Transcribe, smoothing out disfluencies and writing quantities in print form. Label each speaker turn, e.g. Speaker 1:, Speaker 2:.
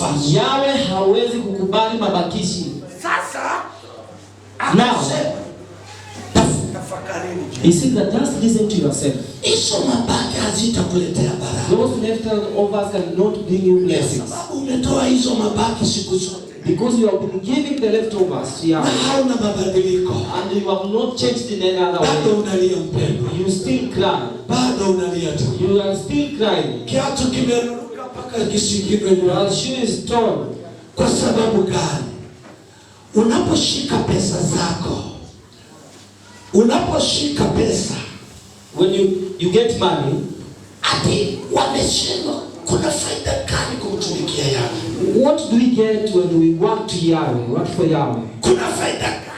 Speaker 1: leftovers.
Speaker 2: Yahweh hawezi kukubali mabakishi.
Speaker 1: Sasa
Speaker 2: Now,
Speaker 1: tafakarini.
Speaker 2: he said that just listen to yourself.
Speaker 1: Hizo mabaki hazitakuletea baraka.
Speaker 2: Those leftovers cannot bring you blessings.
Speaker 1: Sababu umetoa hizo mabaki siku zote.
Speaker 2: Because you have been giving the leftovers to
Speaker 1: Na
Speaker 2: Yahweh.
Speaker 1: hauna mabadiliko.
Speaker 2: And you have not changed in any other
Speaker 1: Bado
Speaker 2: way.
Speaker 1: unalia mpendwa.
Speaker 2: You still cry.
Speaker 1: Bado unalia tu.
Speaker 2: You are still crying.
Speaker 1: Kiatu kimeruka mpaka kisigino.
Speaker 2: Your shoe is torn.
Speaker 1: Kwa sababu gani? Unaposhika pesa zako, unaposhika pesa,
Speaker 2: When you get money,
Speaker 1: ati wameshindwa, kuna faida gani kumtumikia Yahweh?
Speaker 2: what do we get when we work to Yahweh? Work for Yahweh.
Speaker 1: Kuna faida gani?